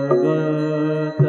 Bhagawan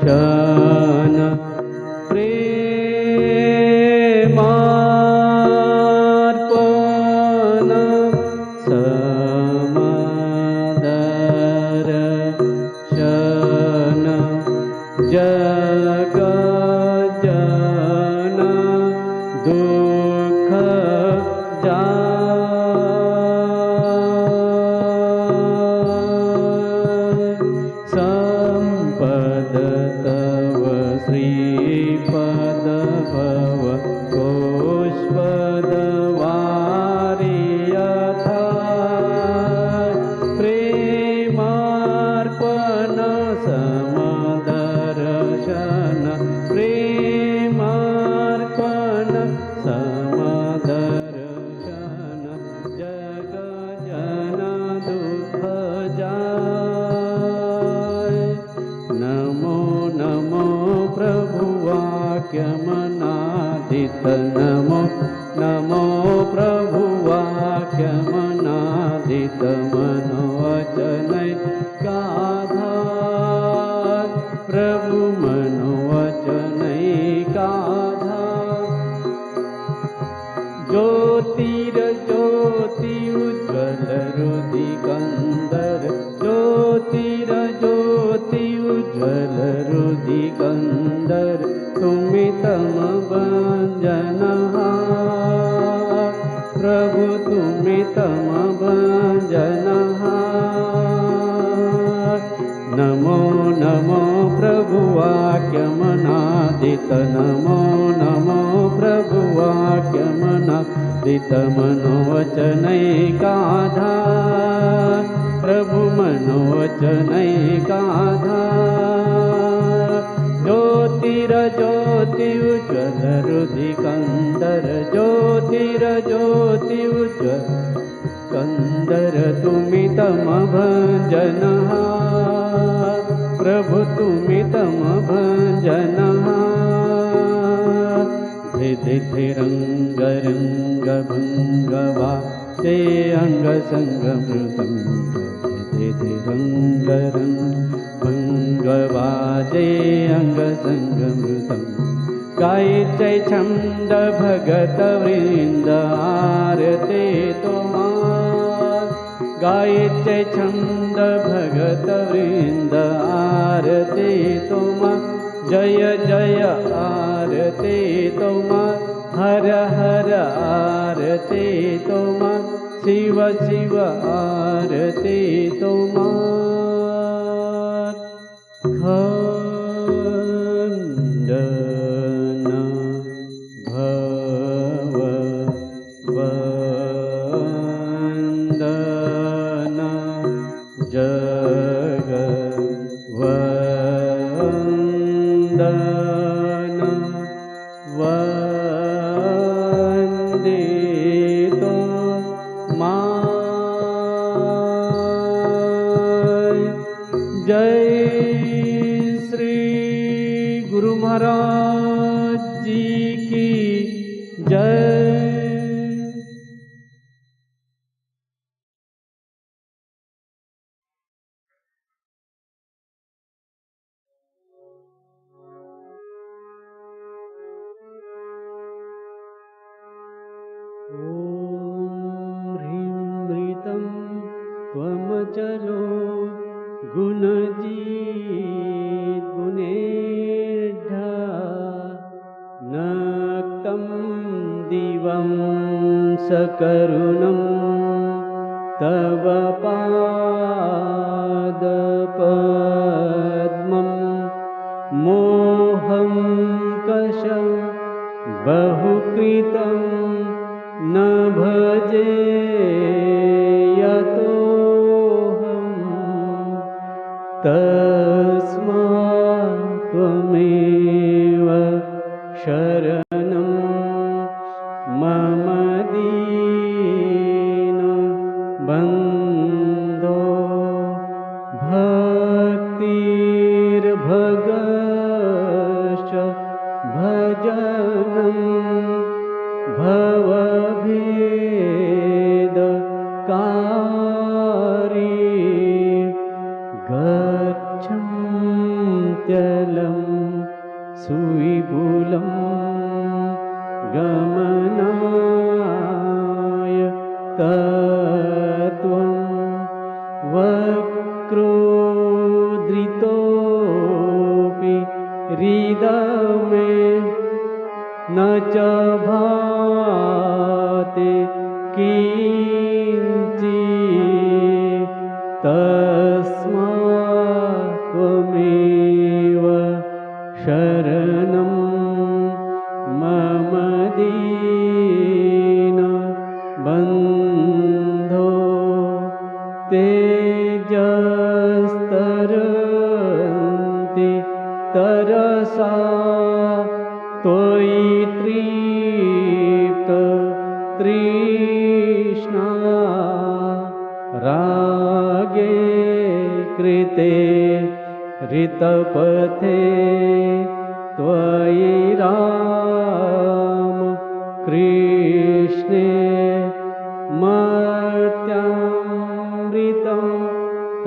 शन प्रेमार्पण समदर्शन जग जन दुख संपद तव श्रीपद भव पुष्पद वारियथा प्रेमार्पण समदर्शन प्रेमार्पण समदर्शन जग जन दुख जाय नमो नमो प्रभु वाक्यमनादित नमो नमो प्रभु वाक्यमनादित मनोवचनै काधार प्रभु मनोवचनै काधार ज्योतिर्ज्योति उज्ज्वल रुदिगन्धर ज्योतिर्ज्योति उज्ज्वल रुदिगन्धर तुमितम भञ्जनः प्रभु तुमितम भञ्जनः नमो नमो प्रभु वाक्यमनादित नमो नमो प्रभु वाक्यमनादित मनोवचनैकाधार प्रभु मनोवचनैकाधार ज्योतिर्ज्योति उज्ज्वल रुदिगन्धर ज्योतिर्ज्योति उज्ज्वल कंदर तुमितम भञ्जनः प्रभु तुमितम भञ्जनः धिरंग रंग भंगवा ते अंग संगमृतं धिरंग रंग भंगवा ते अंग संगमृतं गायत्र्यै छंद भगत वृंद आरते तोमार गायत्र्यै छंद भगत वृंद आरते तोमार जय जय आरते तोमार हर हर आरते तोमार शिव शिव आरते तोमार खंडन भव वंदन जग वंदन वंदितो माय जय श्री गुरु महाराज जी की जय। त्वमचलो गुणजीत गुणेढ्या नक्तं दिवं सकरुणं तव पादपद्मं मोहं कषं बहुकृतं न भजे तस्मात् त्वमेव शरणं मम दीनबन्धो भक्तिर्भगश्च भजनं भवभेदकारी गच्छन्त्यल सुविपुलं गमनाय तत्त्वं वक्रोद्धृतोऽपि हृदमे न च भाति किञ्चित् तस्मात् त्वमेव शरणं मम दीनबन्धो तेजस्तरन्ति तरसा त्वयि तृप्त तृष्णा रागे कृते ऋतपथे त्वयि राम कृष्णे मर्त्यामृतं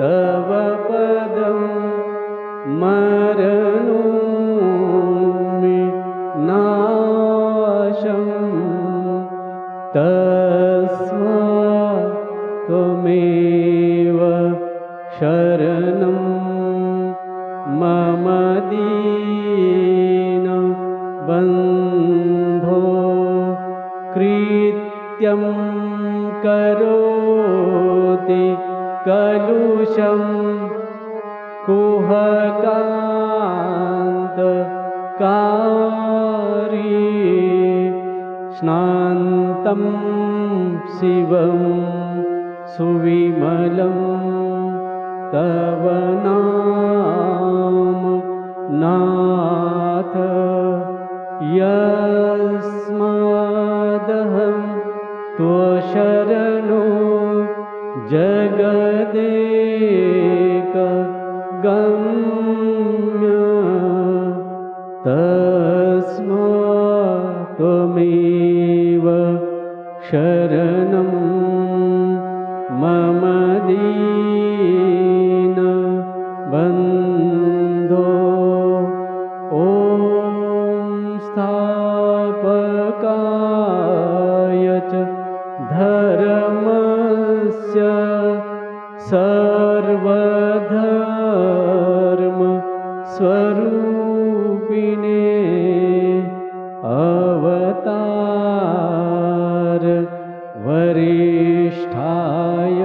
तव पदं मरणोमि नाशं तस्मात् त्वमेव शरणं मम दीनबन्धो कृत्यं करोति कलुषं कुहकान्तकारी स्नान्तं शिवं सुविमलं तव नाम नाथ यस्मादहं त्वशरणो जगदेकगम्य तस्मात् त्वमेव शरणं मम दीनबन्धो ॐ स्थापकाय च धर्मस्य सर्वधर्म स्वरूपिणे अवतार वरिष्ठाय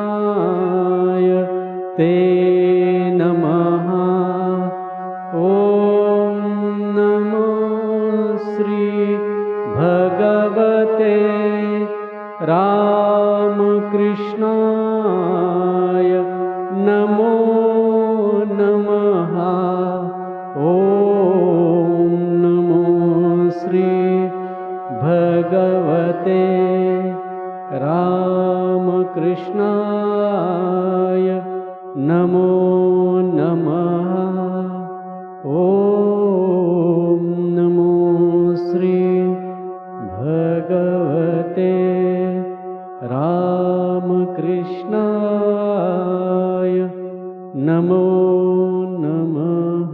रामकृष्णाय ते नमः। ॐ नमो श्री भगवते रामकृष्णाय नमो नमः। ॐ नमो श्री भगवते रामकृष्णाय नमो नमः। ॐ नमो श्री भगवते रामकृष्णाय नमो नमः।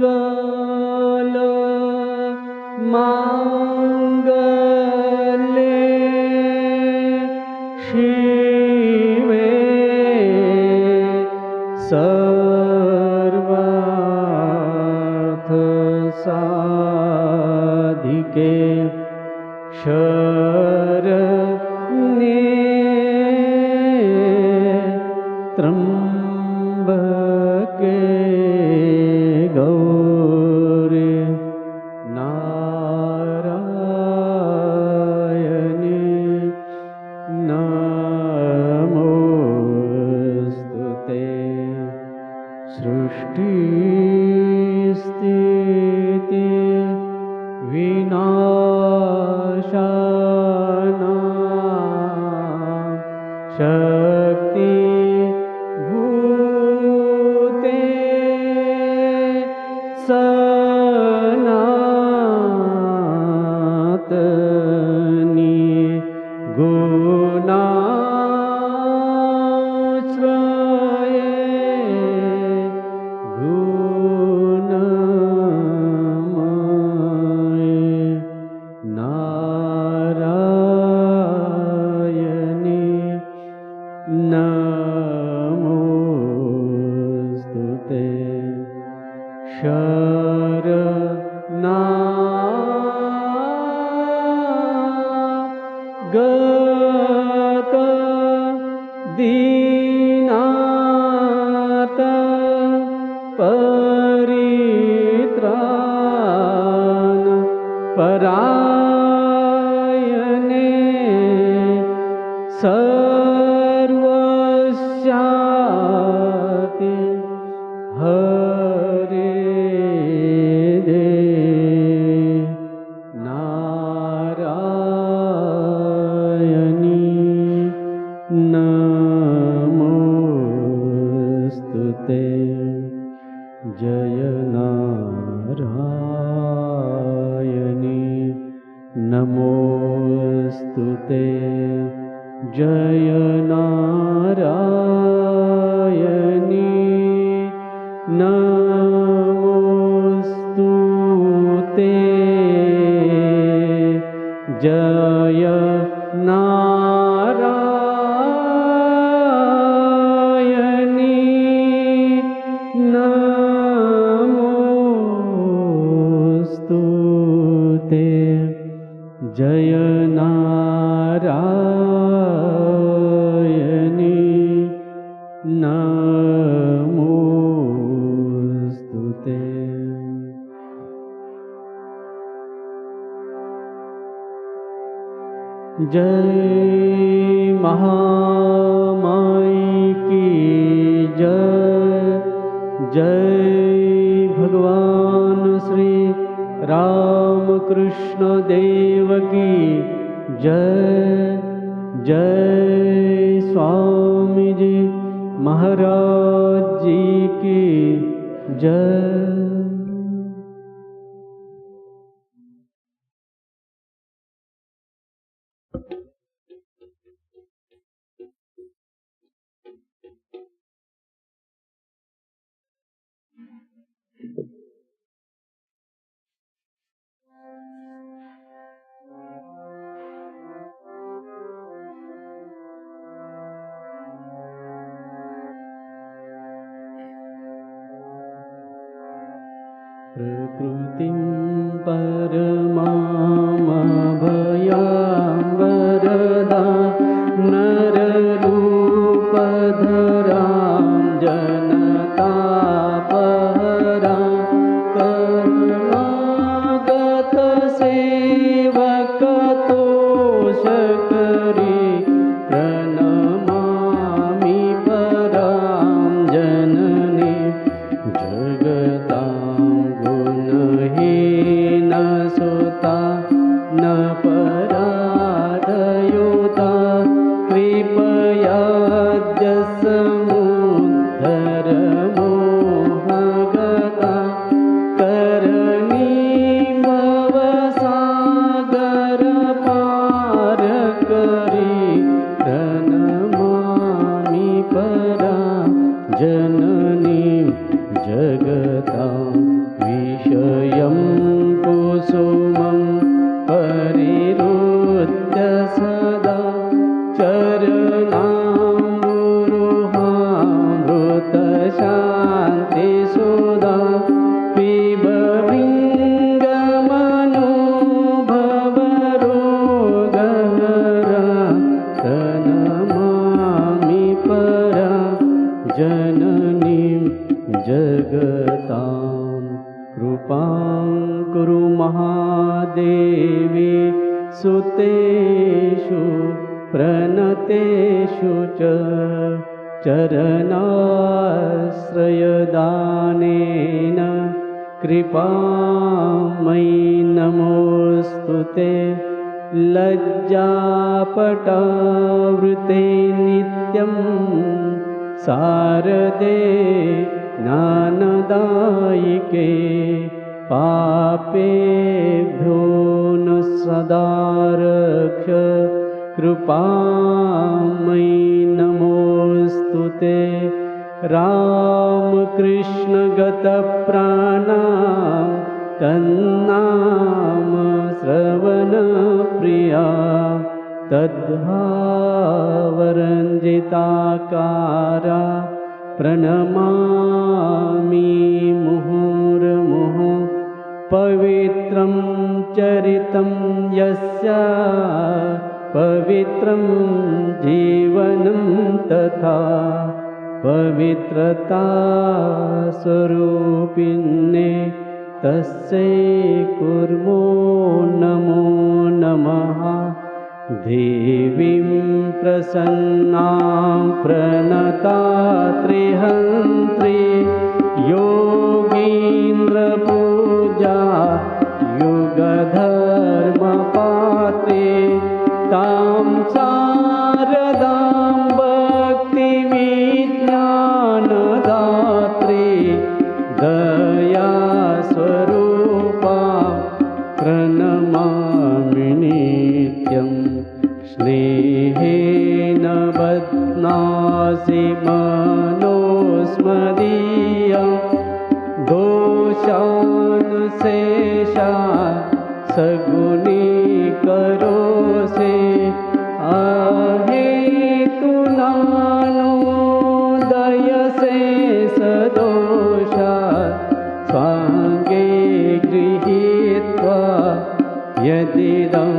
सर्वमङ्गल माङ्गल्ये शिवे सर्वार्थ साधिके शरण्ये त्र्यम्बके गौरी नारायणे नमोस्तुते। सृष्टिस्थिति विनाशाय शक्ति भूते सनातनी गुणाश्रये गुणमये नारायणी नमोस्तुते शरणागत दीनार्त परित्राण परायणे सर्वस्याति हरे नारायणी नमोस्तुते जय नारायणी नमोस्तुते जय नारायणी नमोस्तुते जय नारायणी नमोस्तुते जय नारायणी नमोस्तुते जय महामाई की जय जय भगवान श्री रामकृष्ण देव की जय जय स्वामी जी महाराज जी की जय। प्रकृतिं परमामभयां वरदा नररूपधरां जनतापहरां करुणागतसेवकतोषकरी प्रणमामि परां जननी जगतां गुणहीनसुता न पराधयुता कृपयाद्य समुद्धर मोहगता करणी भवसागर पार करी प्रणमामि परा जननी जगतां विषयं कुसुमं परिरुद्य सदा चरणामृतशान्तिसुधा पिबभिङ्गमनुभवरोगहरा प्रणमामि परा जननीं जगतां कृपां कुरु महादेवी सुतेषु प्रणतेषु च चरणाश्रयदानेन कृपां मयि नमोऽस्तु ते लज्जापटावृते नित्यं शारदे ज्ञानदायिके पापेभ्यो न सदा रक्ष कृपामयि नमोऽस्तु ते रामकृष्णगतप्राणां तन्नाम श्रवणप्रिया तद्भावरञ्जिताकारा प्रणमामि मुहुर्मुहुः पवित्रं चरितं यस्य पवित्रं जीवनं तथा पवित्रता स्वरूपिणे तस्यै कुर्मो नमो नमः देवीं प्रसन्नां प्रणतात्रिहन्त्री योगीन्द्रपूजा युगधर्मपात्रे तां शारदां भक्तिविज्ञानदात्रे दयास्वरूपा प्रणमामि नित्यं स्नेहेन बध्नासि मनोस्मदीयं दोषानुशेषा सगुणीकरोषि अहेतुनानोदयसे सदोषा स्वाङ्गे गृहीत्वा यदिदं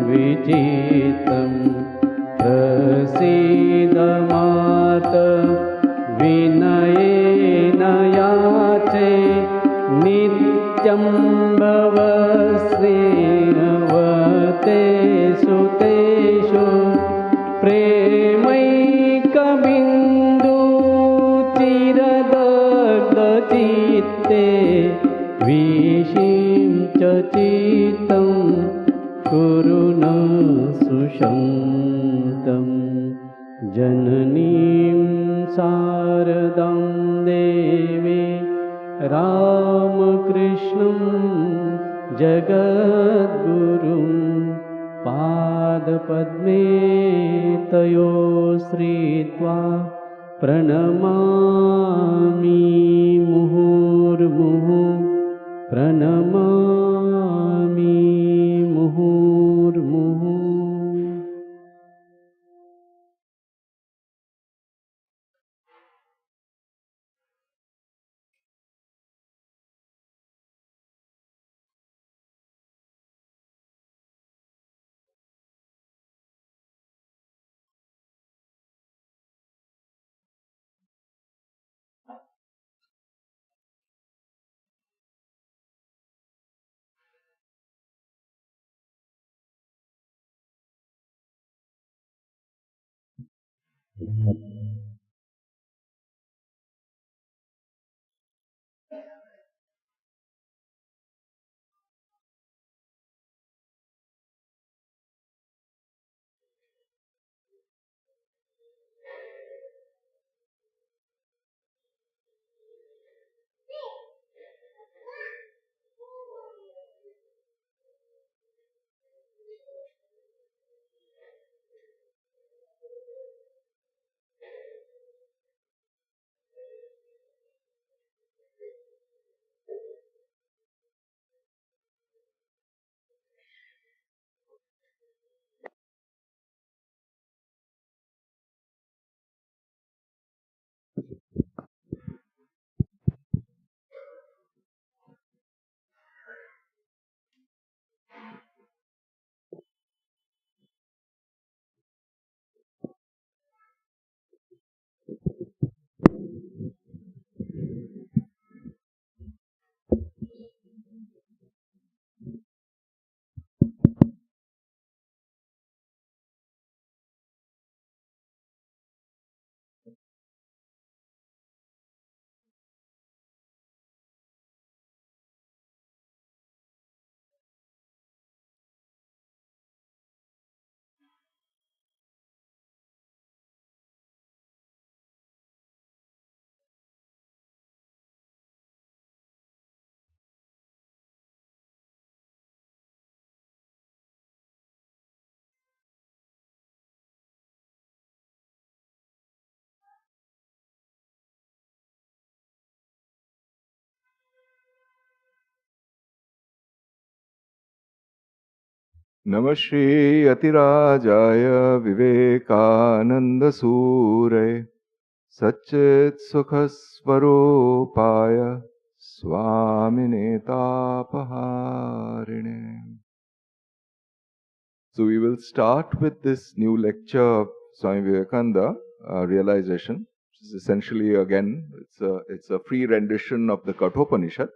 विचित्रं प्रसीद मात विनयेन याचे नित्यं भव श्रीवतेषु तेषु प्रेमैकबिन्दुचिरदग्धचित्ते विषीं च चित्तं कुरु न सुशान्तं जननीं शारदां देवी रामकृष्णं जगद्गुरुं पादपद्मे तयो श्रीत्वा प्रणमामि मुहुर्मुहुः प्रणमामि मुहुर्मुहुः। Namah Shri Yatirajaya Vivekananda Satchit Sukhasvarupaya Swamine Tapaharine. So we will start with this new lecture of Swami Vivekananda, Realization, which is essentially, again, it's a free rendition of the Kathopanishad.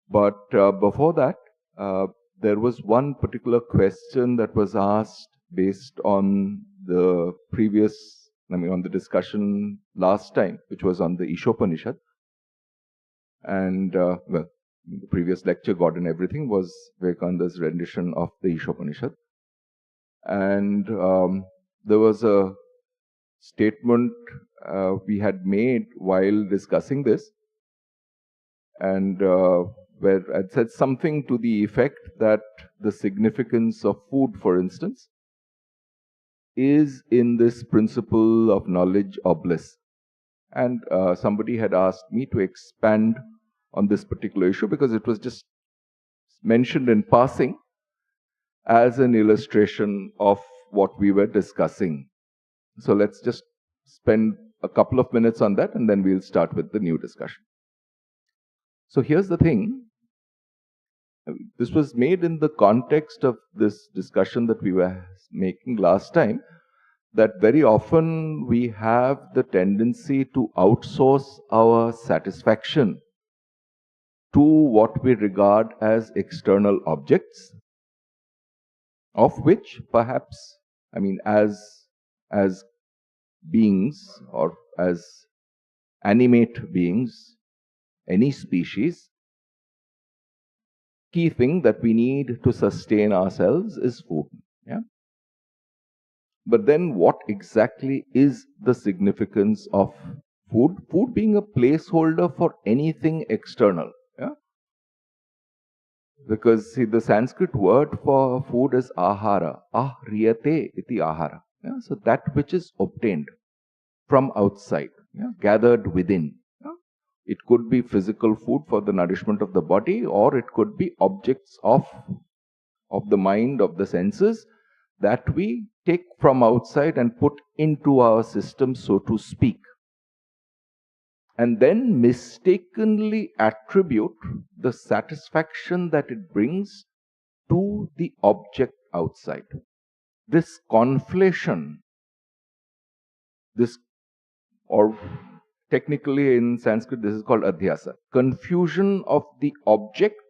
But before that, there was one particular question that was asked based on the on the discussion last time, which was on the Ishopanishad. And, the previous lecture, God and Everything, was Vivekananda's rendition of the Ishopanishad. And there was a statement we had made while discussing this, and where I'd said something to the effect that the significance of food, for instance, is in this principle of knowledge or bliss. And somebody had asked me to expand on this particular issue because it was just mentioned in passing as an illustration of what we were discussing. So let's just spend a couple of minutes on that and then we'll start with the new discussion. So here's the thing. This was made in the context of this discussion that we were making last time, that very often we have the tendency to outsource our satisfaction to what we regard as external objects, of which perhaps, as beings or as animate beings, any species, key thing that we need to sustain ourselves is food. Yeah. But then what exactly is the significance of food? Food being a placeholder for anything external. Yeah. Because see, the Sanskrit word for food is ahara. Ahriyate iti ahara. Yeah. So that which is obtained from outside, yeah, gathered within. Yeah. It could be physical food for the nourishment of the body, or it could be objects of the mind, of the senses, that we take from outside and put into our system, so to speak, and then mistakenly attribute the satisfaction that it brings to the object outside. This conflation, or technically in Sanskrit, this is called adhyasa, confusion of the object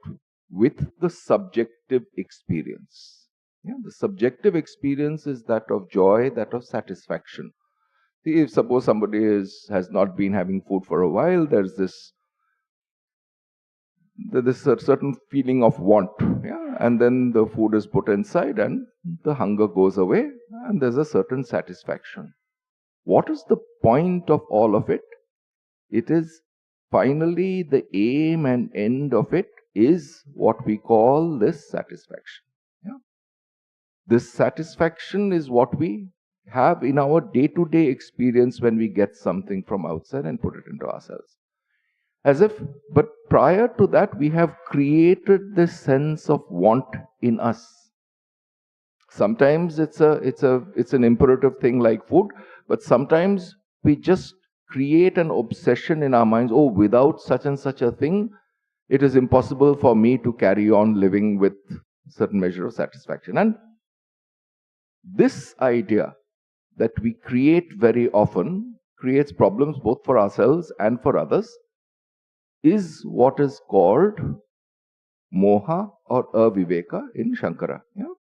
with the subjective experience. Yeah, the subjective experience is that of joy, that of satisfaction. See, if suppose somebody has not been having food for a while, there's this a certain feeling of want, yeah, and then the food is put inside and the hunger goes away and there's a certain satisfaction. What is the point of all of it? It is finally the aim and end of it is what we call this satisfaction. Yeah? This satisfaction is what we have in our day-to-day experience when we get something from outside and put it into ourselves. But prior to that, we have created this sense of want in us. Sometimes it's an imperative thing like food, but sometimes we just create an obsession in our minds. Oh, without such and such a thing, it is impossible for me to carry on living with certain measure of satisfaction. And this idea that we create very often creates problems both for ourselves and for others, is what is called moha or aviveka in Shankara. Yeah?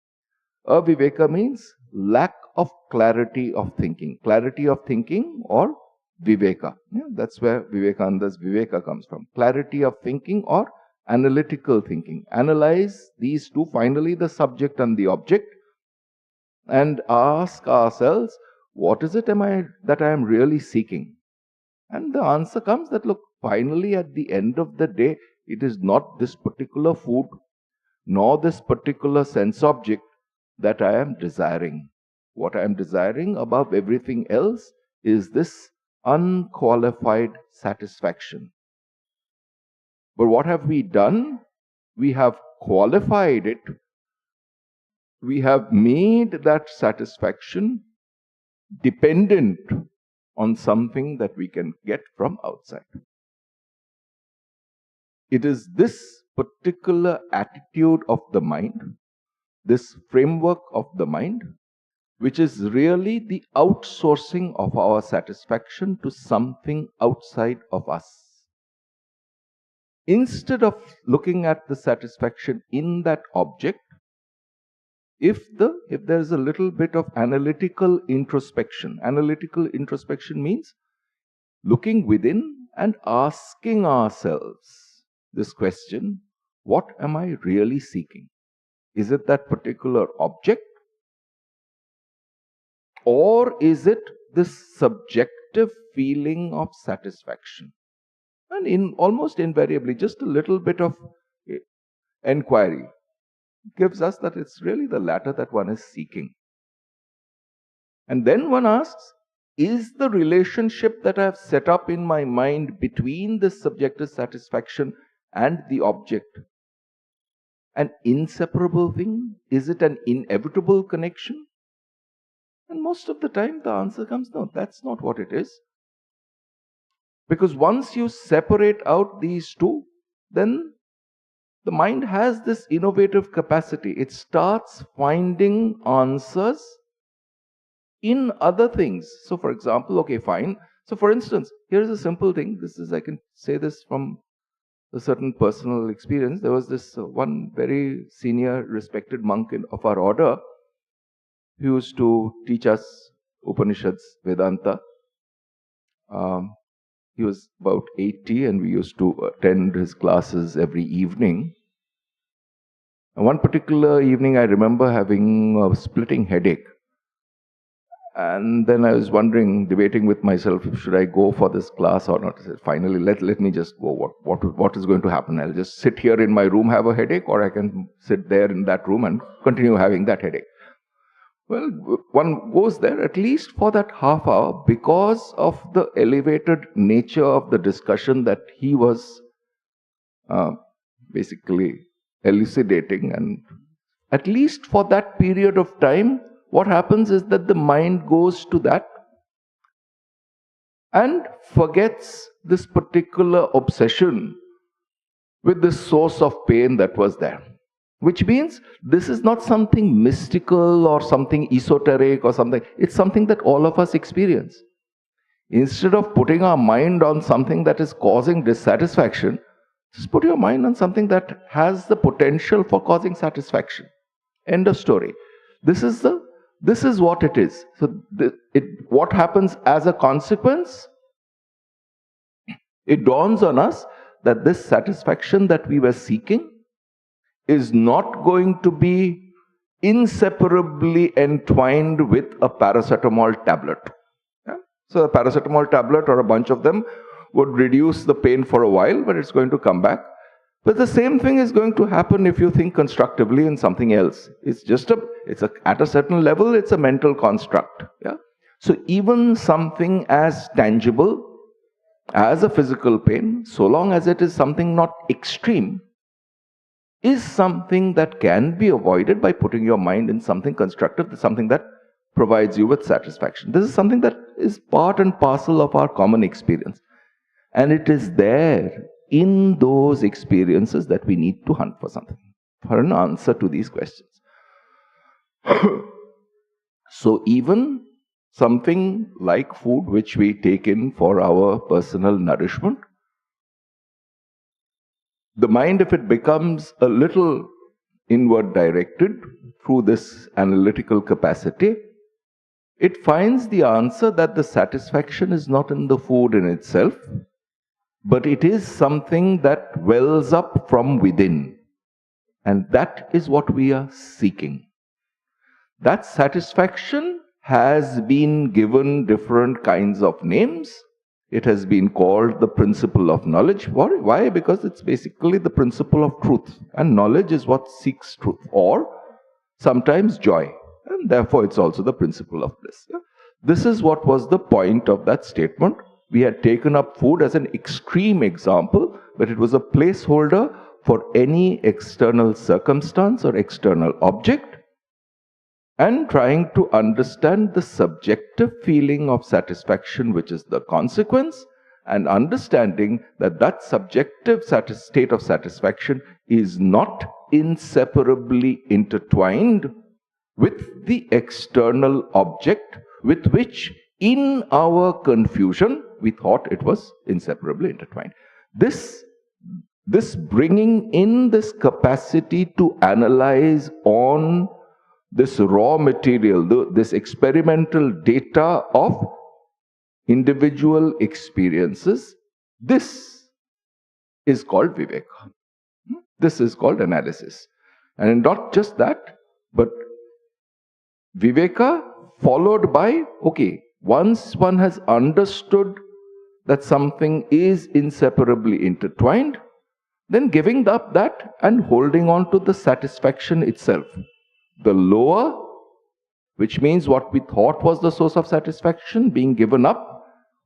Aviveka means lack of clarity of thinking. Clarity of thinking or viveka. Yeah? That's where Vivekananda's viveka comes from. Clarity of thinking or analytical thinking. Analyze these two, finally the subject and the object, and ask ourselves, what is it that I am really seeking? And the answer comes that, look, finally at the end of the day, it is not this particular food nor this particular sense object that I am desiring. What I am desiring above everything else is this unqualified satisfaction. But what have we done? We have qualified it we have made that satisfaction dependent on something that we can get from outside. It is this particular attitude of the mind, this framework of the mind, which is really the outsourcing of our satisfaction to something outside of us. Instead of looking at the satisfaction in that object, if there is a little bit of analytical introspection means looking within and asking ourselves this question, what am I really seeking? Is it that particular object? Or is it this subjective feeling of satisfaction? And almost invariably, just a little bit of enquiry gives us that it's really the latter that one is seeking. And then one asks, is the relationship that I have set up in my mind between this subjective satisfaction and the object an inseparable thing? Is it an inevitable connection? And most of the time the answer comes, no, that's not what it is. Because once you separate out these two, then the mind has this innovative capacity. It starts finding answers in other things. So for example, okay, fine. So for instance, here's a simple thing. I can say this from a certain personal experience. There was this one very senior respected monk of our order who used to teach us Upanishads, Vedanta. He was about 80 and we used to attend his classes every evening. And one particular evening I remember having a splitting headache. And then I was debating with myself, should I go for this class or not? I said, finally, let me just go. What is going to happen? I'll just sit here in my room, have a headache, or I can sit there in that room and continue having that headache. Well, one goes there at least for that half hour because of the elevated nature of the discussion that he was basically elucidating. And at least for that period of time, what happens is that the mind goes to that and forgets this particular obsession with the source of pain that was there. Which means this is not something mystical or something esoteric or something. It's something that all of us experience. Instead of putting our mind on something that is causing dissatisfaction, just put your mind on something that has the potential for causing satisfaction. End of story. This is what it is. So what happens as a consequence? It dawns on us that this satisfaction that we were seeking is not going to be inseparably entwined with a paracetamol tablet. Yeah? So a paracetamol tablet or a bunch of them would reduce the pain for a while, but it's going to come back. But the same thing is going to happen if you think constructively in something else. At a certain level, it's a mental construct. Yeah? So even something as tangible as a physical pain, so long as it is something not extreme, is something that can be avoided by putting your mind in something constructive, something that provides you with satisfaction. This is something that is part and parcel of our common experience. And it is there in those experiences that we need to hunt for something, for an answer to these questions. So even something like food which we take in for our personal nourishment, the mind, if it becomes a little inward directed through this analytical capacity, it finds the answer that the satisfaction is not in the food in itself, but it is something that wells up from within. And that is what we are seeking. That satisfaction has been given different kinds of names. It has been called the principle of knowledge. Why? Because it's basically the principle of truth. And knowledge is what seeks truth. Or sometimes joy. And therefore it's also the principle of bliss. This is what was the point of that statement. We had taken up food as an extreme example, but it was a placeholder for any external circumstance or external object and trying to understand the subjective feeling of satisfaction, which is the consequence, and understanding that that subjective state of satisfaction is not inseparably intertwined with the external object with which, in our confusion, we thought it was inseparably intertwined. This bringing in this capacity to analyze on this raw material, this experimental data of individual experiences, this is called viveka. This is called analysis. And not just that, but viveka followed by, okay, once one has understood that something is inseparably intertwined, then giving up that and holding on to the satisfaction itself. The lower, which means what we thought was the source of satisfaction, being given up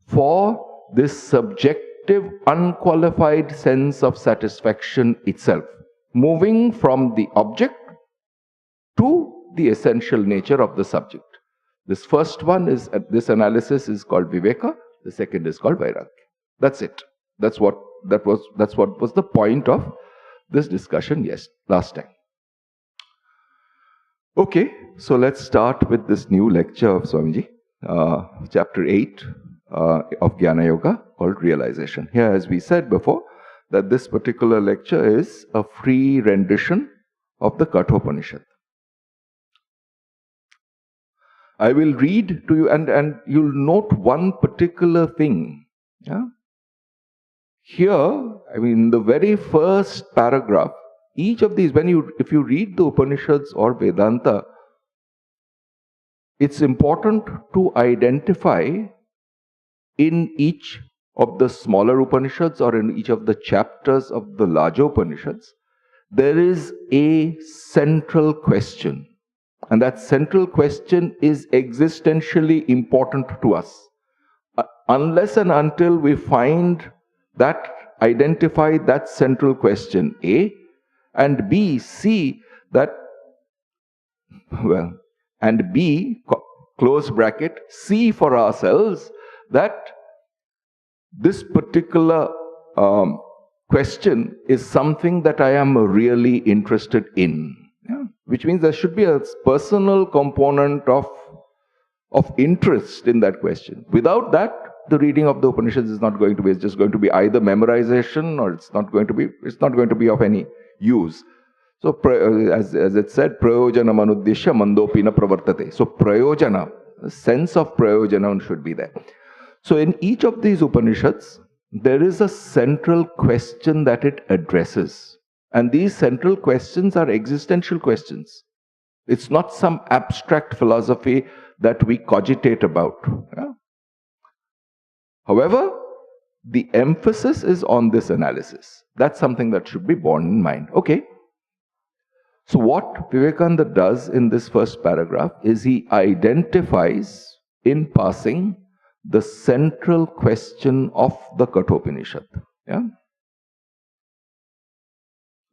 for this subjective, unqualified sense of satisfaction itself, moving from the object to the essential nature of the subject. This first one is, this analysis is called viveka. The second is called vairagya. That's it. That's what was the point of this discussion last time. Okay, so let's start with this new lecture of Swamiji, chapter 8 of Jnana Yoga, called Realization. Here, as we said before, that this particular lecture is a free rendition of the Kathopanishad. I will read to you, and you'll note one particular thing. Yeah? Here, I mean, in the very first paragraph, each of these, if you read the Upanishads or Vedanta, it's important to identify in each of the smaller Upanishads or in each of the chapters of the larger Upanishads, there is a central question. And that central question is existentially important to us. Unless and until we identify that central question, A, and B, see that, and B, close bracket, see for ourselves that this particular question is something that I am really interested in. Yeah? Which means there should be a personal component of interest in that question. Without that, the reading of the Upanishads is not going to be, it's just going to be either memorization or it's not going to be of any use. So, as it said, prayojana manuddeshya mandopina pravartate. So, prayojana, the sense of prayojana should be there. So, in each of these Upanishads, there is a central question that it addresses. And these central questions are existential questions. It's not some abstract philosophy that we cogitate about. Yeah? However, the emphasis is on this analysis. That's something that should be borne in mind. Okay. So what Vivekananda does in this first paragraph is he identifies in passing the central question of the Kathopanishad. Yeah?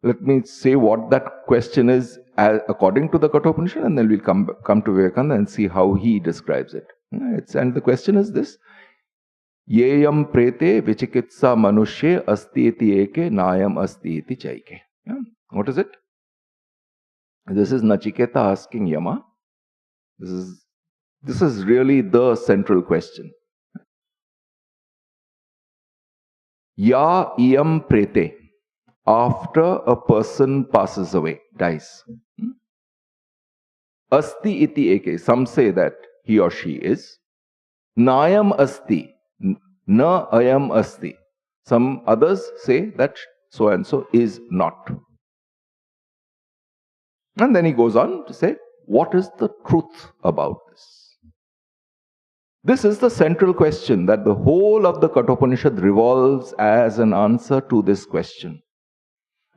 Let me say what that question is according to the Kathopanishad, and then we'll come to Vivekananda and see how he describes it. And the question is this: Yeyam prete vichikitsa manushye asti iti eke nayam asti iti chaike. Yeah? What is it? This is Nachiketa asking Yama. This is really the central question. Ya iyam prete. After a person passes away, dies. Asti iti eke. Some say that he or she is. Nayam asti. Na ayam asti. Some others say that so and so is not. And then he goes on to say, what is the truth about this? This is the central question, that the whole of the Kathopanishad revolves as an answer to this question.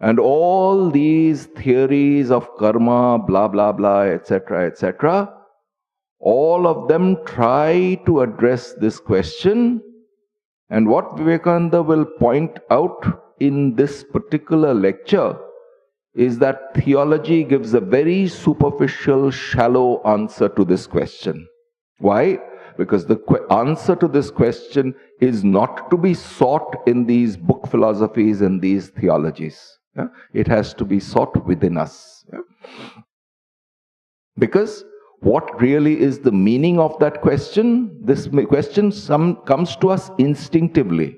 And all these theories of karma, blah, blah, blah, etc., all of them try to address this question. And what Vivekananda will point out in this particular lecture is that theology gives a very superficial, shallow answer to this question. Why? Because the answer to this question is not to be sought in these book philosophies and these theologies. Yeah? It has to be sought within us. Yeah? Because what really is the meaning of that question? This question comes to us instinctively.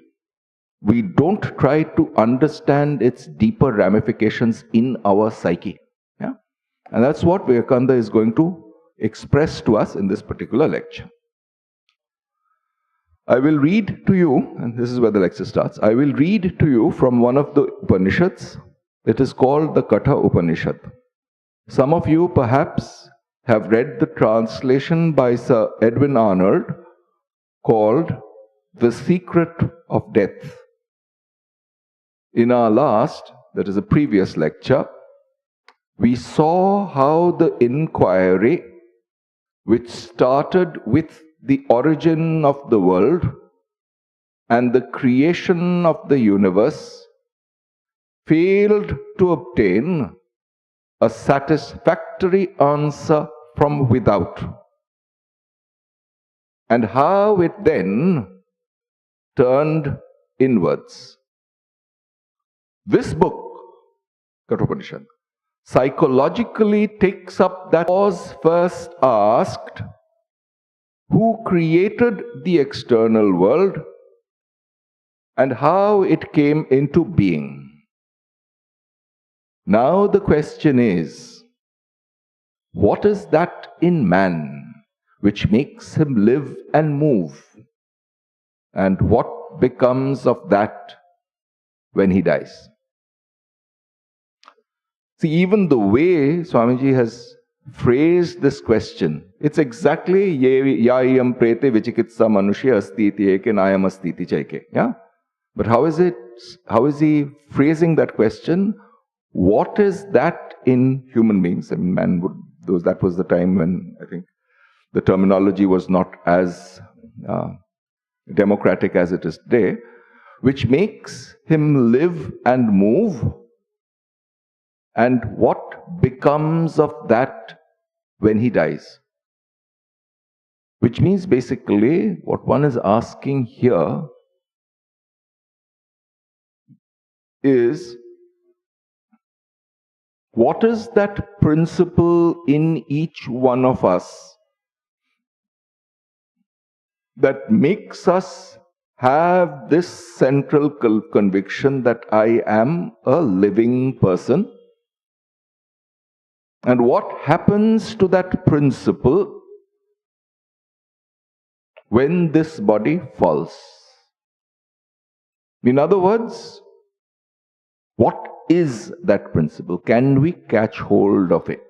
We don't try to understand its deeper ramifications in our psyche. Yeah? And that's what Vivekananda is going to express to us in this particular lecture. I will read to you, and this is where the lecture starts, I will read to you from one of the Upanishads. It is called the Katha Upanishad. Some of you perhaps have read the translation by Sir Edwin Arnold called The Secret of Death. In our last, that is a previous lecture, we saw how the inquiry, which started with the origin of the world and the creation of the universe, failed to obtain a satisfactory answer from without, and how it then turned inwards. This book, Kathopanishad, psychologically takes up that was first asked, who created the external world and how it came into being. Now the question is, what is that in man which makes him live and move? And what becomes of that when he dies? See, even the way Swamiji has phrased this question, it's exactly yayam prete vichikitsa manushya asti iti eke nayam asti iti chaike. Yeah? But how is he phrasing that question? What is that in human beings? I mean, man would, that was the time when I think the terminology was not as democratic as it is today, which makes him live and move. And what becomes of that when he dies? Which means basically what one is asking here is, what is that principle in each one of us that makes us have this central conviction that I am a living person? And what happens to that principle when this body falls? In other words, what is that principle? Can we catch hold of it?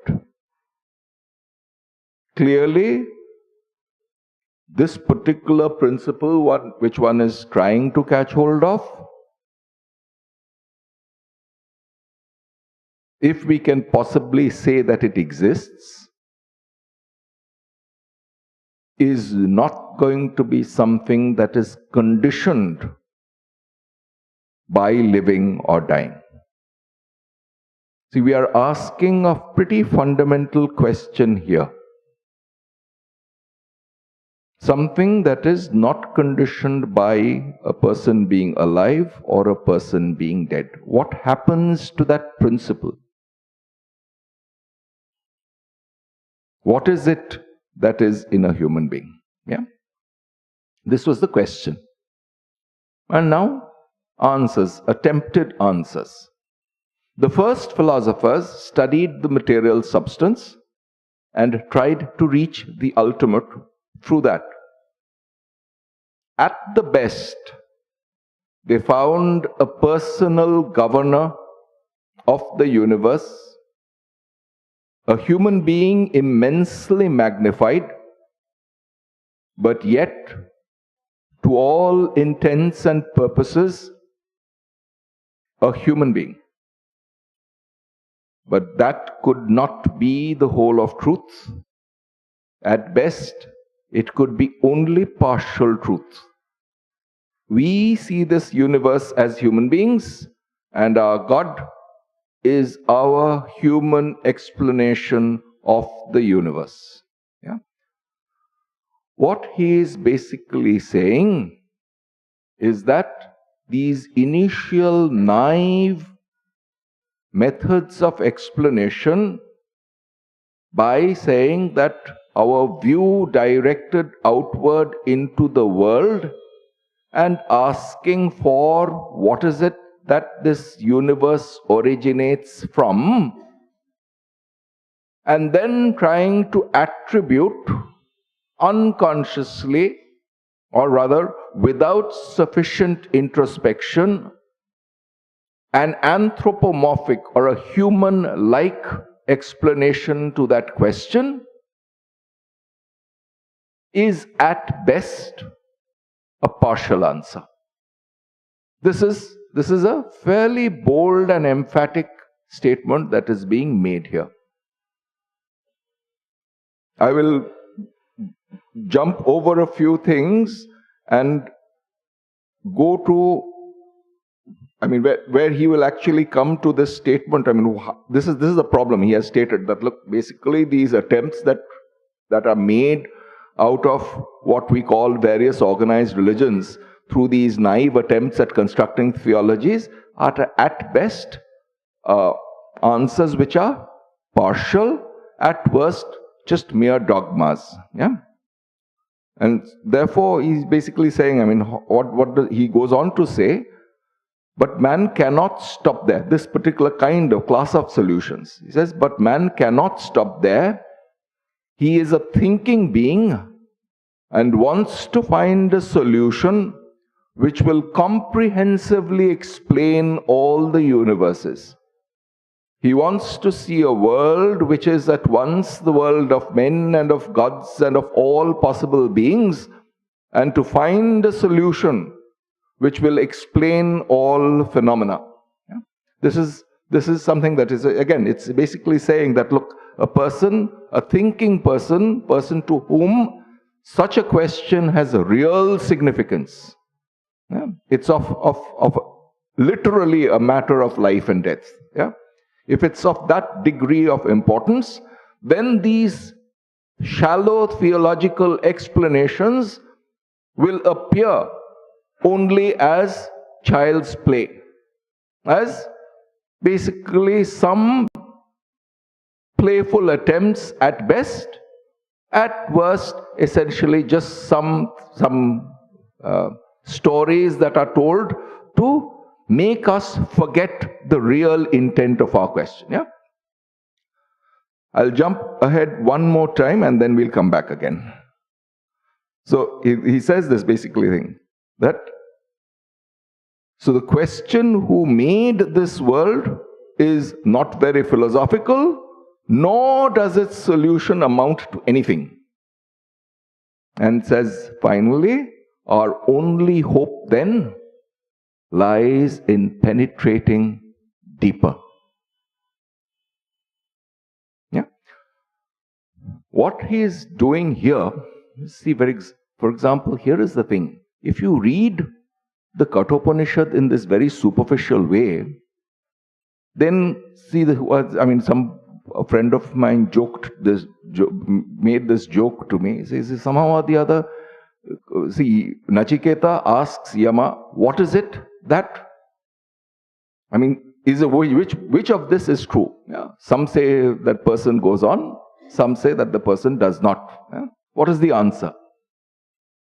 Clearly, this particular principle, which one is trying to catch hold of, if we can possibly say that it exists, is not going to be something that is conditioned by living or dying. See, we are asking a pretty fundamental question here. Something that is not conditioned by a person being alive or a person being dead. What happens to that principle? What is it that is in a human being? Yeah? This was the question. And now, answers, attempted answers. The first philosophers studied the material substance and tried to reach the ultimate through that. At the best, they found a personal governor of the universe, a human being immensely magnified, but yet, to all intents and purposes, a human being. But that could not be the whole of truth. At best, it could be only partial truth. We see this universe as human beings, and our God is our human explanation of the universe. Yeah? What he is basically saying is that these initial naive methods of explanation, by saying that our view directed outward into the world and asking for what is it that this universe originates from, and then trying to attribute unconsciously, or rather without sufficient introspection, an anthropomorphic or a human-like explanation to that question is at best a partial answer. This is a fairly bold and emphatic statement that is being made here. I will jump over a few things and go to, where he will actually come to this statement. This is the problem. He has stated that, look, basically these attempts that are made out of what we call various organized religions through these naive attempts at constructing theologies are at best answers which are partial, at worst just mere dogmas. Yeah? And therefore he's basically saying, he goes on to say, but man cannot stop there. This particular kind of class of solutions. He says, but man cannot stop there. He is a thinking being and wants to find a solution which will comprehensively explain all the universes. He wants to see a world which is at once the world of men and of gods and of all possible beings, and to find a solution which will explain all phenomena. Yeah? This is something that is, again, it's basically saying that, look, a thinking person to whom such a question has a real significance. Yeah? It's of literally a matter of life and death. Yeah? If it's of that degree of importance, then these shallow theological explanations will appear only as child's play, as basically some playful attempts at best, at worst essentially just some stories that are told to make us forget the real intent of our question. Yeah? I'll jump ahead one more time and then we'll come back again. So he says this basically thing, that so the question who made this world is not very philosophical, nor does its solution amount to anything. And says finally, our only hope then lies in penetrating deeper. Yeah? What he is doing here, see, for example, here is the thing. If you read the Kathopanishad in this very superficial way, then see, a friend of mine made this joke to me. He says, somehow or the other, see, Nachiketa asks Yama, what is it that, which of this is true? Yeah? Some say that person goes on, some say that the person does not. Yeah? What is the answer?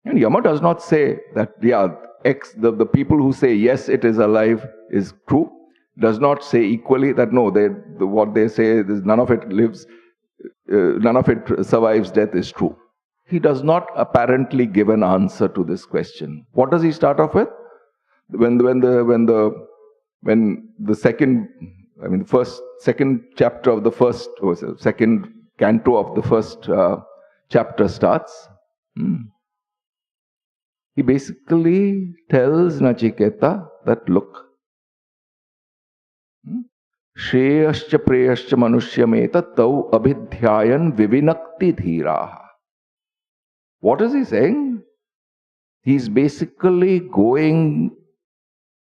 And Yama does not say that, the people who say yes, it is alive is true, does not say equally that no, what they say is none of it survives death is true. He does not apparently give an answer to this question. What does he start off with? When the second chapter of the first, second canto of the first chapter starts, he basically tells Nachiketa that, look, Shreyascha preyascha manushyameta tau abhidhyayan vivinakti dhiraha. What is he saying? He's basically going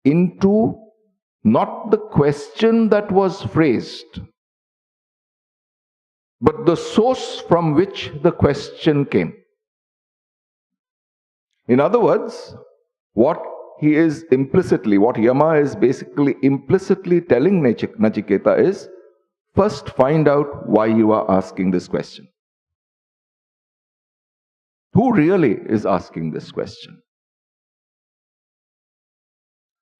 into not the question that was phrased, but the source from which the question came. In other words, what Yama is basically implicitly telling Nachiketa is, first find out why you are asking this question. Who really is asking this question?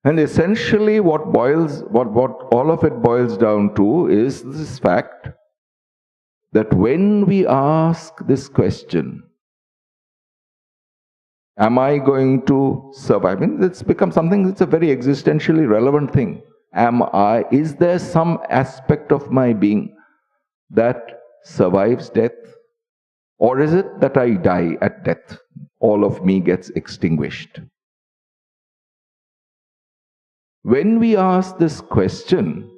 And essentially what all of it boils down to is this fact that when we ask this question, am I going to survive? I mean, it's become something that's a very existentially relevant thing. Is there some aspect of my being that survives death? Or is it that I die at death? All of me gets extinguished. When we ask this question,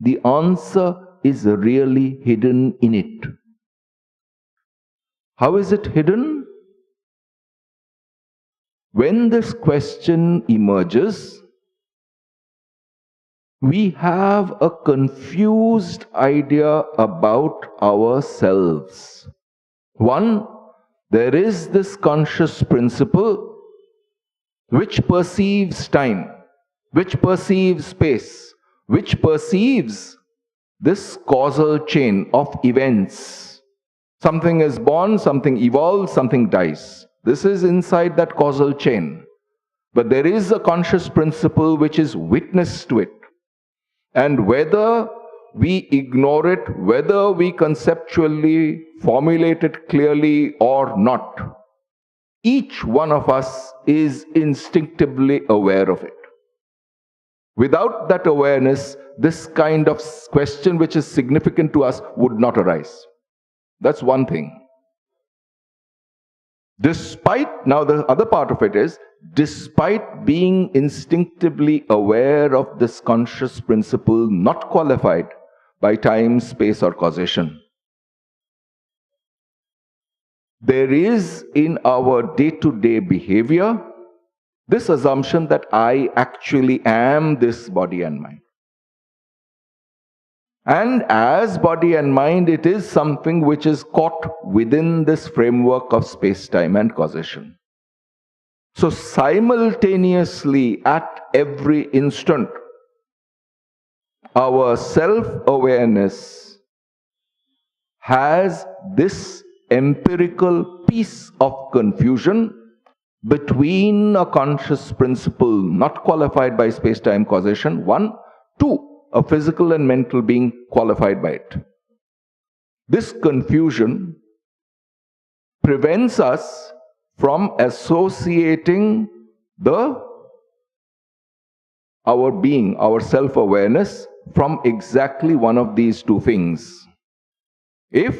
the answer is really hidden in it. How is it hidden? When this question emerges, we have a confused idea about ourselves. One, there is this conscious principle which perceives time, which perceives space, which perceives this causal chain of events. Something is born, something evolves, something dies. This is inside that causal chain. But there is a conscious principle which is witness to it. And whether we ignore it, whether we conceptually formulate it clearly or not, each one of us is instinctively aware of it. Without that awareness, this kind of question which is significant to us would not arise. That's one thing. Now the other part of it is, despite being instinctively aware of this conscious principle not qualified by time, space or causation, there is in our day-to-day behavior this assumption that I actually am this body and mind. And as body and mind, it is something which is caught within this framework of space-time and causation. So simultaneously, at every instant, our self-awareness has this empirical piece of confusion between a conscious principle not qualified by space-time causation, one, two, a physical and mental being qualified by it. This confusion prevents us from associating our being, our self-awareness, from exactly one of these two things. If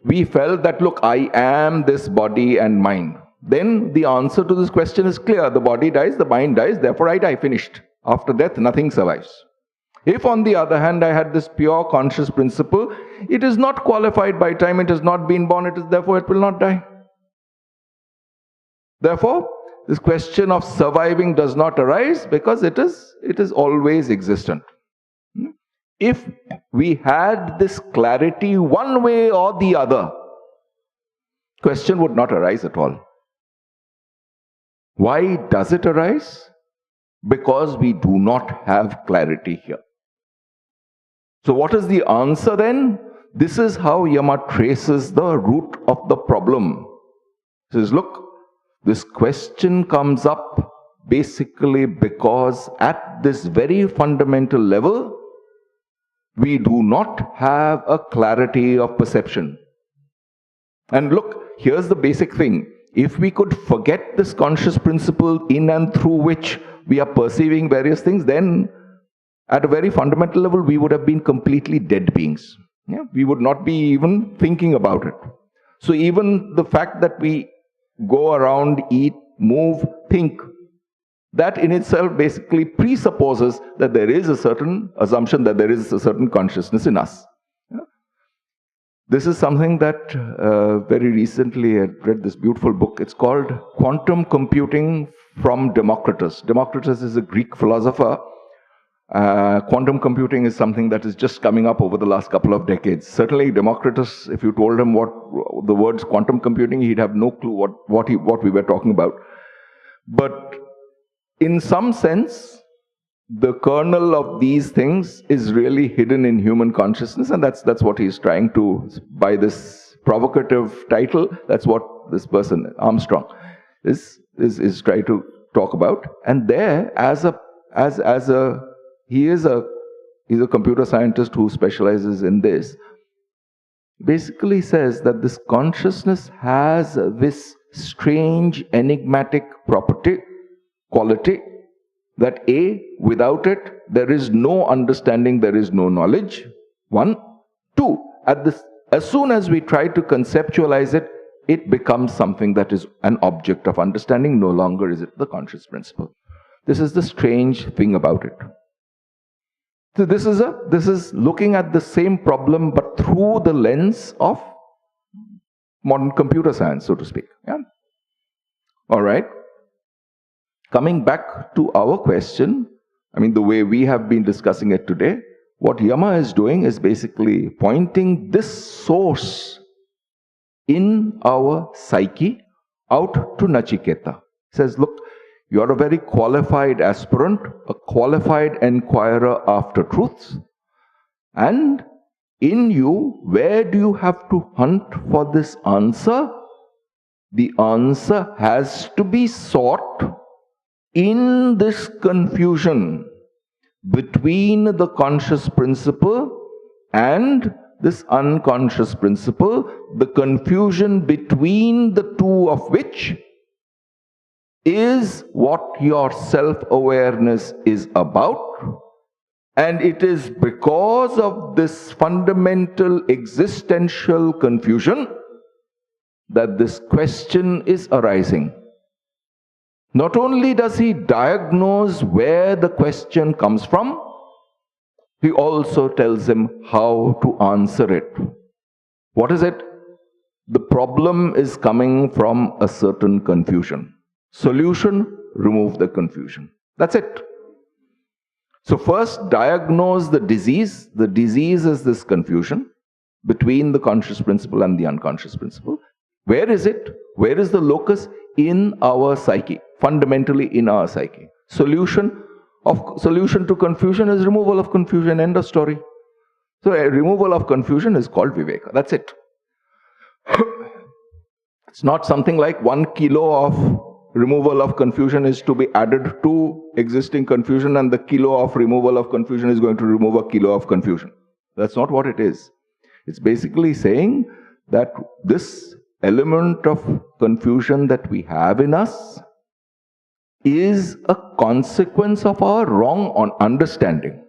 we felt that, look, I am this body and mind, then the answer to this question is clear. The body dies, the mind dies, therefore I die, finished. After death, nothing survives. If on the other hand I had this pure conscious principle, it is not qualified by time, it has not been born, therefore it will not die. Therefore, this question of surviving does not arise because it is always existent. If we had this clarity one way or the other, question would not arise at all. Why does it arise? Because we do not have clarity here. So what is the answer then? This is how Yama traces the root of the problem. He says, look, this question comes up basically because at this very fundamental level, we do not have a clarity of perception. And look, here's the basic thing. If we could forget this conscious principle in and through which we are perceiving various things, then at a very fundamental level, we would have been completely dead beings. Yeah? We would not be even thinking about it. So even the fact that we go around, eat, move, think, that in itself basically presupposes that there is a certain assumption that there is a certain consciousness in us. Yeah? This is something that very recently I read this beautiful book. It's called Quantum Computing from Democritus. Democritus is a Greek philosopher Quantum computing is something that is just coming up over the last couple of decades. Certainly, Democritus, if you told him what the words quantum computing, he'd have no clue what we were talking about. But in some sense, the kernel of these things is really hidden in human consciousness, and that's what he's trying to, by this provocative title, that's what this person, Armstrong, is trying to talk about. And there, he's a computer scientist who specializes in this, basically says that this consciousness has this strange, enigmatic quality, that without it, there is no understanding, there is no knowledge. 1. 2, as soon as we try to conceptualize it, it becomes something that is an object of understanding, no longer is it the conscious principle. This is the strange thing about it. So this is looking at the same problem, but through the lens of modern computer science, so to speak. Yeah. All right. Coming back to our question, I mean, the way we have been discussing it today, what Yama is doing is basically pointing this source in our psyche out to Nachiketa. He says, look, you are a very qualified aspirant, a qualified inquirer after truths. And in you, where do you have to hunt for this answer? The answer has to be sought in this confusion between the conscious principle and this unconscious principle, the confusion between the two of which is what your self-awareness is about. And it is because of this fundamental existential confusion that this question is arising. Not only does he diagnose where the question comes from, he also tells him how to answer it. What is it? The problem is coming from a certain confusion. Solution, remove the confusion. That's it. So first diagnose the disease. The disease is this confusion between the conscious principle and the unconscious principle. Where is it? Where is the locus? In our psyche, fundamentally in our psyche. Solution to confusion is removal of confusion, end of story. So a removal of confusion is called Viveka. That's it. It's not something like 1 kilo of removal of confusion is to be added to existing confusion, and the kilo of removal of confusion is going to remove a kilo of confusion. That's not what it is. It's basically saying that this element of confusion that we have in us is a consequence of our wrong understanding.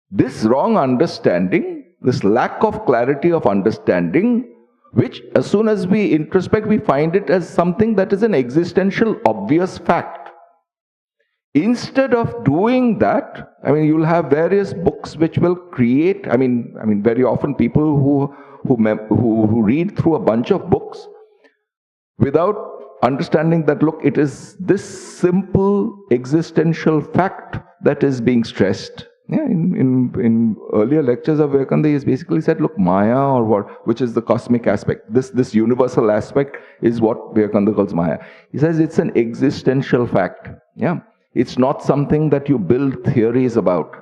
This wrong understanding, this lack of clarity of understanding, which as soon as we introspect, we find it as something that is an existential, obvious fact. Instead of doing that, I mean, you'll have various books which will create, I mean, very often people who read through a bunch of books without understanding that, look, it is this simple existential fact that is being stressed. Yeah, in earlier lectures of Vivekananda, he has basically said, look, Maya, or what, which is the cosmic aspect, this universal aspect is what Vivekananda calls Maya. He says it's an existential fact. Yeah, it's not something that you build theories about.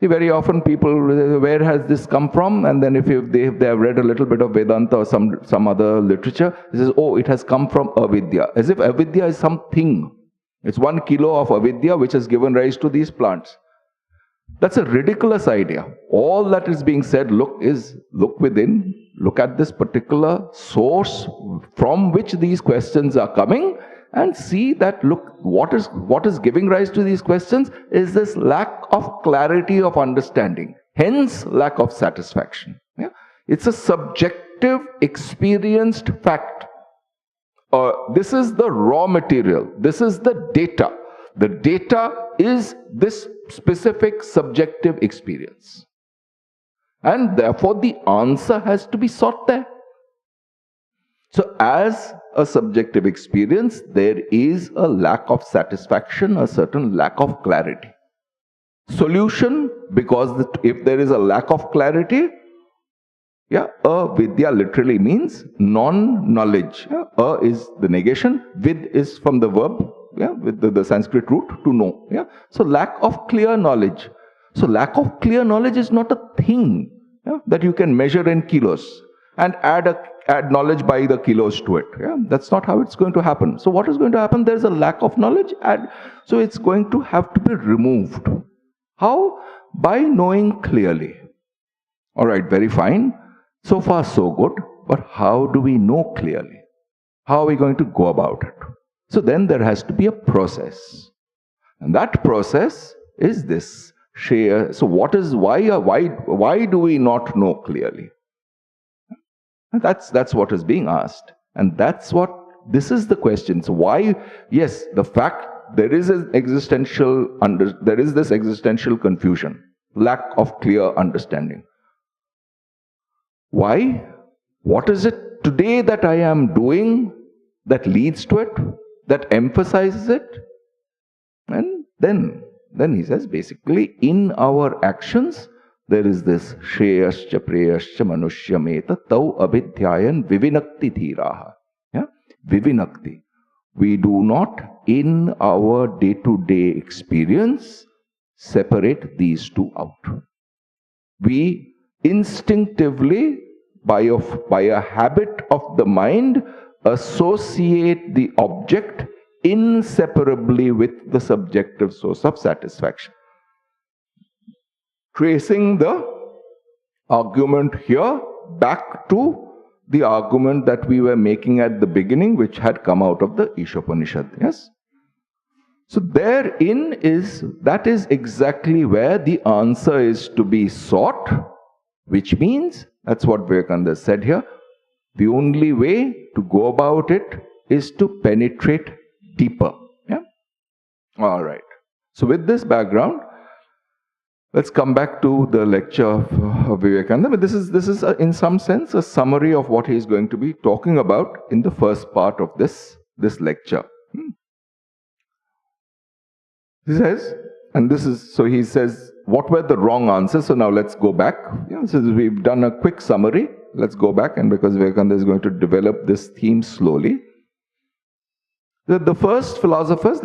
See, very often people, where has this come from? And then if they have read a little bit of Vedanta or some other literature, it says, oh, it has come from avidya. As if avidya is something. It's 1 kilo of avidya which has given rise to these plants. That's a ridiculous idea. All that is being said, look within, look at this particular source from which these questions are coming, and see that, look, what is giving rise to these questions is this lack of clarity of understanding, hence lack of satisfaction. Yeah? It's a subjective, experienced fact. This is the raw material. This is the data. The data is this specific subjective experience. And therefore, the answer has to be sought there. So, as a subjective experience, there is a lack of satisfaction, a certain lack of clarity. Solution, because if there is a lack of clarity, avidya literally means non-knowledge. Is the negation, vid is from the verb, with the Sanskrit root, to know. So lack of clear knowledge. So lack of clear knowledge is not a thing that you can measure in kilos and add knowledge by the kilos to it. That's not how it's going to happen. So what is going to happen? There is a lack of knowledge, so it's going to have to be removed. How? By knowing clearly. All right, very fine. So far so good. But how do we know clearly? How are we going to go about it? So then there has to be a process. And that process is this. So why do we not know clearly? And that's what is being asked. And this is the question. So why, yes, the fact there is this existential confusion, lack of clear understanding. Why? What is it today that I am doing that leads to it, that emphasizes it? And then he says, basically, in our actions, there is this shreyascha preyascha manushyameta tau abhidhyayan vivinakti dhiraha. Vivinakti. We do not, in our day-to-day experience, separate these two out. We instinctively, by a habit of the mind, associate the object inseparably with the subjective source of satisfaction. Tracing the argument here back to the argument that we were making at the beginning, which had come out of the Ishopanishad. Yes? So that is exactly where the answer is to be sought, which means, that's what Vivekananda said here, the only way to go about it is to penetrate deeper. All right. So with this background, let's come back to the lecture of Vivekananda. But this is in some sense a summary of what he is going to be talking about in the first part of this lecture. He says, he says, what were the wrong answers? So now let's go back. So we've done a quick summary. Let's go back, and because Vivekananda is going to develop this theme slowly. The first philosophers,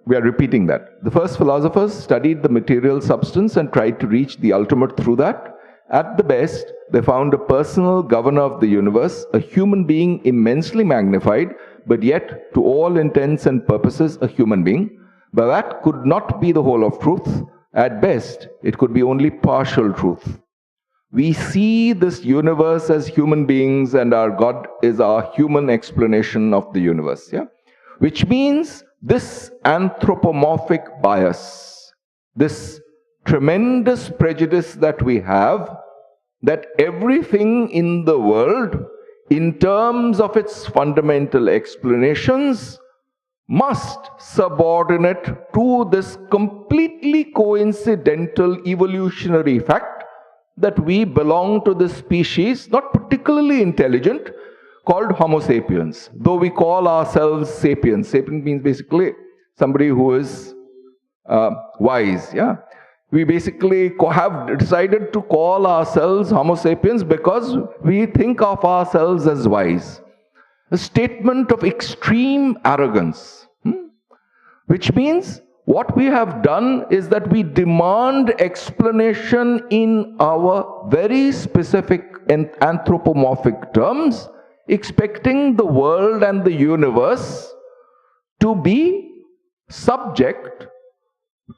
we are repeating that. The first philosophers studied the material substance and tried to reach the ultimate through that. At the best, they found a personal governor of the universe, a human being immensely magnified, but yet, to all intents and purposes, a human being. But that could not be the whole of truth. At best, it could be only partial truth. We see this universe as human beings, and our God is our human explanation of the universe. Which means this anthropomorphic bias, this tremendous prejudice that we have, that everything in the world, in terms of its fundamental explanations, must subordinate to this completely coincidental evolutionary fact that we belong to this species, not particularly intelligent, called Homo sapiens, though we call ourselves sapiens. Sapient means basically somebody who is wise. We basically have decided to call ourselves Homo sapiens because we think of ourselves as wise. A statement of extreme arrogance, which means what we have done is that we demand explanation in our very specific and anthropomorphic terms, expecting the world and the universe to be subject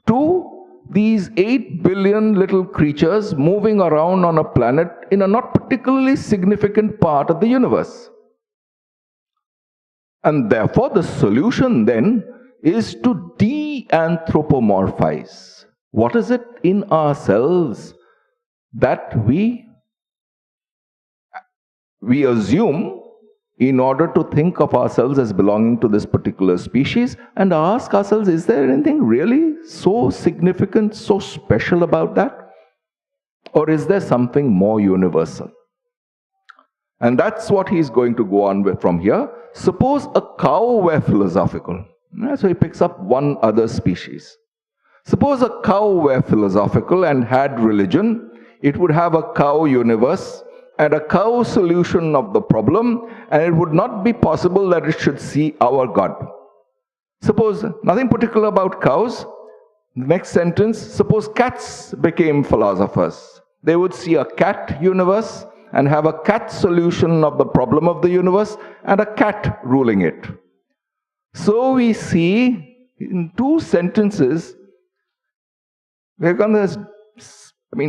to these 8 billion little creatures moving around on a planet in a not particularly significant part of the universe. And therefore, the solution then is to de-anthropomorphize. What is it in ourselves that we assume in order to think of ourselves as belonging to this particular species, and ask ourselves, is there anything really so significant, so special about that? Or is there something more universal? And that's what he's going to go on with from here. Suppose a cow were philosophical. So he picks up one other species. Suppose a cow were philosophical and had religion, it would have a cow universe and a cow solution of the problem, and it would not be possible that it should see our God. Suppose nothing particular about cows. Next sentence, suppose cats became philosophers. They would see a cat universe and have a cat solution of the problem of the universe and a cat ruling it. So we see in two sentences, Vivekananda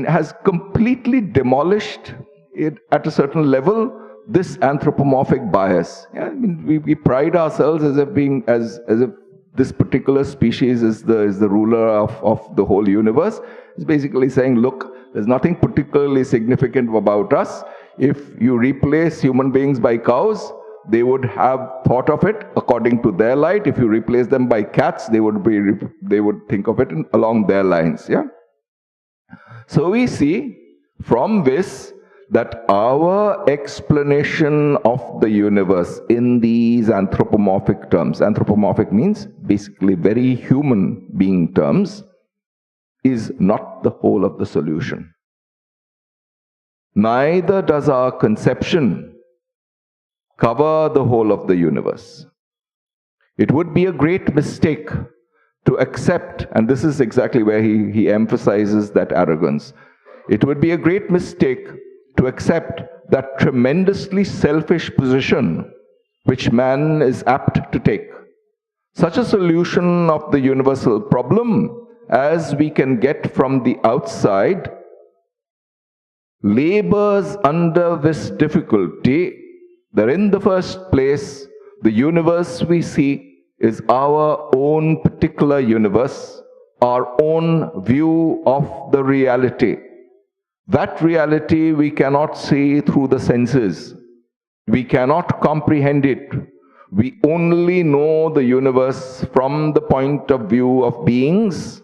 has completely demolished it at a certain level, this anthropomorphic bias. Yeah, we pride ourselves as if this particular species is the ruler of the whole universe. It's basically saying, look, there's nothing particularly significant about us. If you replace human beings by cows, they would have thought of it according to their light. If you replace them by cats, they would think of it along their lines. Yeah. So we see from this that our explanation of the universe in these anthropomorphic terms, anthropomorphic means basically very human being terms, is not the whole of the solution. Neither does our conception cover the whole of the universe. It would be a great mistake to accept, and this is exactly where he emphasizes that arrogance. It would be a great mistake to accept that tremendously selfish position which man is apt to take. Such a solution of the universal problem as we can get from the outside labors under this difficulty that in the first place, the universe we see is our own particular universe, our own view of the reality. That reality we cannot see through the senses. We cannot comprehend it. We only know the universe from the point of view of beings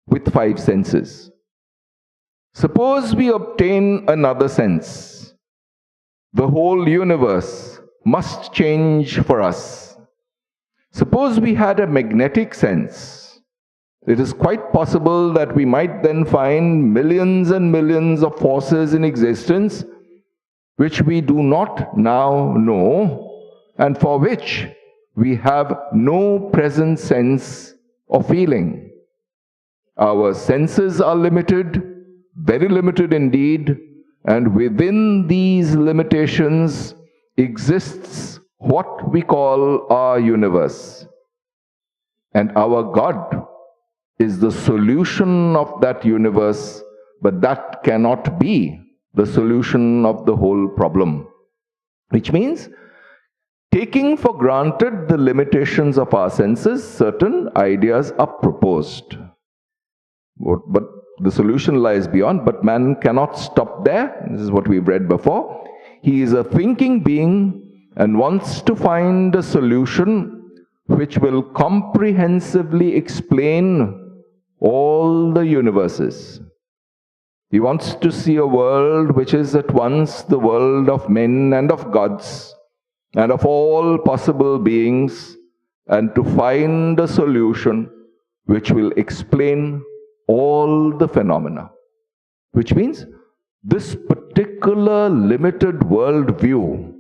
with 5 senses. Suppose we obtain another sense. The whole universe must change for us. Suppose we had a magnetic sense. It is quite possible that we might then find millions and millions of forces in existence which we do not now know and for which we have no present sense or feeling. Our senses are limited, very limited indeed, and within these limitations exists what we call our universe. And our God is the solution of that universe, but that cannot be the solution of the whole problem. Which means, taking for granted the limitations of our senses, certain ideas are proposed. But the solution lies beyond, but man cannot stop there. This is what we've read before. He is a thinking being and wants to find a solution which will comprehensively explain all the universes. He wants to see a world which is at once the world of men and of gods and of all possible beings, and to find a solution which will explain all the phenomena. Which means this particular limited world view,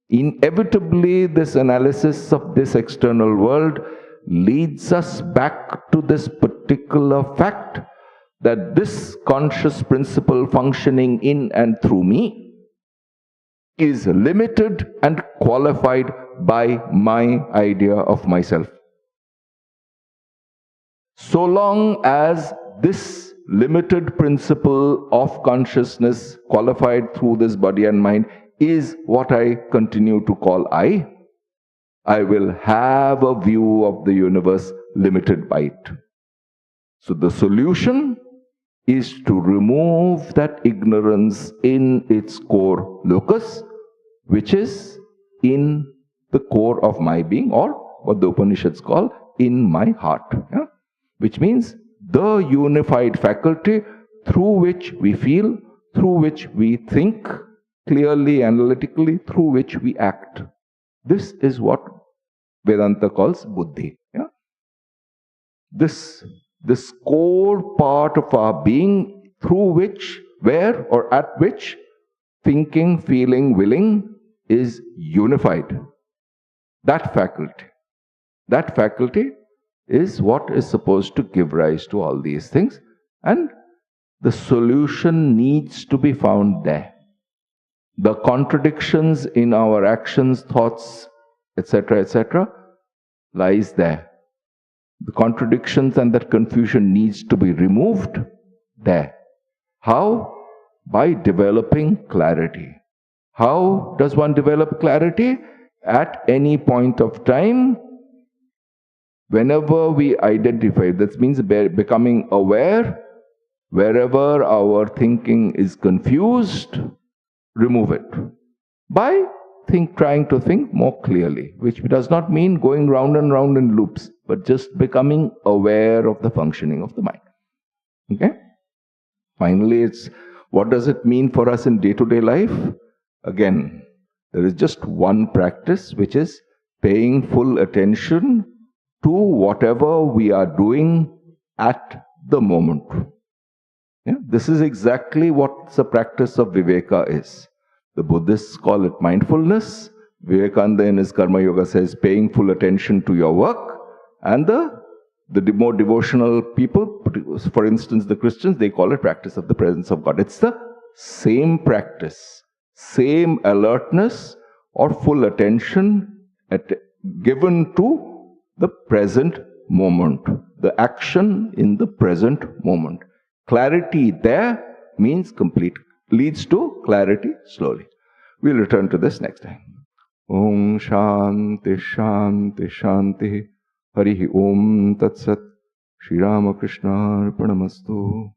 inevitably this analysis of this external world leads us back to this particular fact that this conscious principle functioning in and through me is limited and qualified by my idea of myself. So long as this limited principle of consciousness qualified through this body and mind is what I continue to call I will have a view of the universe limited by it. So the solution is to remove that ignorance in its core locus, which is in the core of my being, or what the Upanishads call in my heart. Yeah? Which means the unified faculty through which we feel, through which we think clearly, analytically, through which we act. This is what Vedanta calls buddhi. Yeah? This this core part of our being through which, where or at which thinking, feeling, willing is unified. That faculty is what is supposed to give rise to all these things, and the solution needs to be found there. The contradictions in our actions, thoughts, etc., lies there. The contradictions and that confusion needs to be removed there. How? By developing clarity. How does one develop clarity? At any point of time, whenever we identify, that means becoming aware, wherever our thinking is confused, remove it. By trying to think more clearly, which does not mean going round and round in loops, but just becoming aware of the functioning of the mind. Okay? Finally, it's what does it mean for us in day-to-day life? Again, there is just one practice, which is paying full attention to whatever we are doing at the moment. Yeah? This is exactly what the practice of Viveka is. The Buddhists call it mindfulness. Vivekananda in his Karma Yoga says paying full attention to your work. And the more devotional people, for instance the Christians, they call it practice of the presence of God. It's the same practice, same alertness or full attention given to the present moment, the action in the present moment. Clarity there means leads to clarity slowly. We'll return to this next time. Om Shanti Shanti Shanti. Harihi Om Tat Sat. Shri Ramakrishna Arpanamastu.